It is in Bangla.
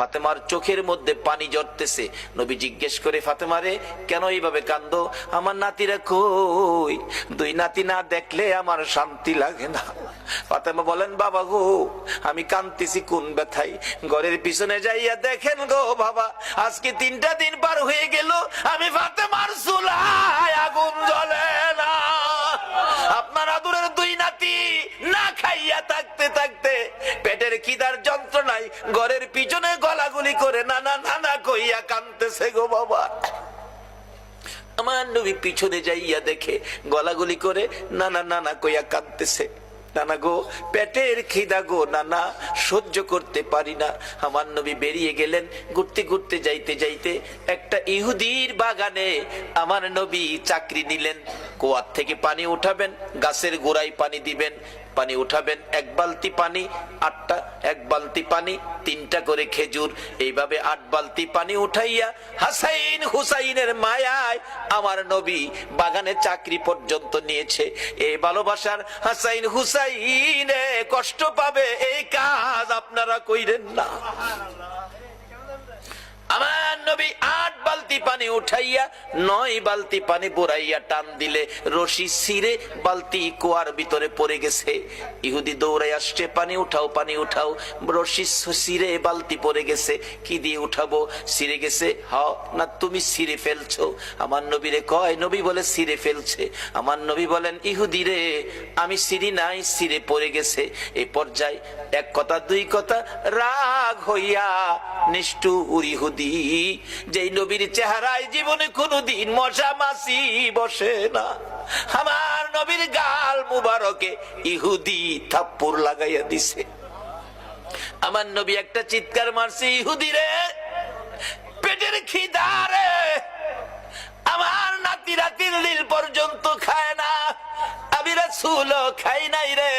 ফাতেমার চোখের মধ্যে পানি ঝরতেছে। নবী জিজ্ঞেস করে, ফাতেমা রে, কেন এইভাবে কান্দো? আমার নাতিরা কই? দুই নাতি না দেখলে আমার শান্তি লাগে না। ফাতেমা বলেন, বাবা গো, আমি কাঁদতেছি কোন ব্যথায়। ঘরের পিছনে যাইয়া দেখেন গো বাবা, আজকে 3টা দিন পার হয়ে গেল, আমি ফাতেমার চুলায় আগুন জ্বলে না। আপনার আদরের দুই নাতি না খাইয়া থাকতে থাকতে পেটের খিদার যন্ত্রণায় ঘরের পিছনে গলাগুলি করে নানা নানা কইয়া কাঁদতেছে গো বাবা। আমার নবী পিছনে যাইয়া দেখে গলাগুলি করে নানা নানা কইয়া কাঁদতেছে। নানা গো, পেটের খিদা গো নানা, সহ্য করতে পারি না। আমার নবী বেরিয়ে গেলেন। ঘুরতে ঘুরতে যাইতে যাইতে একটা ইহুদির বাগানে আমার নবী চাকরি নিলেন। কুয়ার থেকে পানি উঠাবেন, গাছের গোড়ায় পানি দিবেন, পানি উঠাবেন, 1 বালতি পানি 8টা, 1 বালতি পানি 3টা করে খেজুর, এইভাবে 8 বালতি পানি উঠাইয়া হাসাইন হুসাইনের মায়ায় আমার নবী বাগানে চাকরি পর্যন্ত নিয়েছে। এই ভালোবাসার হাসাইন হুসাইনে কষ্ট পাবে, এই কাজ আপনারা কইরেন না। আমার নবী 8 বালতি পানি উঠাইয়া 9 বালতি পানি বুড়াইয়া টান দিলে রশি ছিঁড়ে বালতি কুয়ার ভিতরে পড়ে গেছে। ইহুদি দৌড়াই আসছে, পানি উঠাও পানি উঠাও। রশি ছিঁড়ে বালতি পড়ে গেছে, কি দিয়ে উঠাবো? ছিঁড়ে গেছে। না, তুমি ছিঁড়ে ফেলছো। আমার নবীরে কয়, নবী বলে ছিঁড়ে ফেলছে। আমার নবী বলেন, ইহুদি রে, আমি ছিঁড়ি নাই, ছিঁড়ে পড়ে গেছে। এই পর্যায়ে 1 কথা 2 কথা রাগ হইয়া নিষ্ঠুর ইহুদি, যেই নবীর চেহারায় জীবনে কোনদিন মশা মাছি বসে না, আমার নবীর গাল মুবারকে ইহুদি থাপ্পড় লাগাইয়া দিছে। আমার নবী একটা চিৎকার মারছে, ইহুদি রে, পেটের খিদা রে, আমার নাতিরা 3 দিন পর্যন্ত খায় না, আমি রাসূলও খাই নাই রে।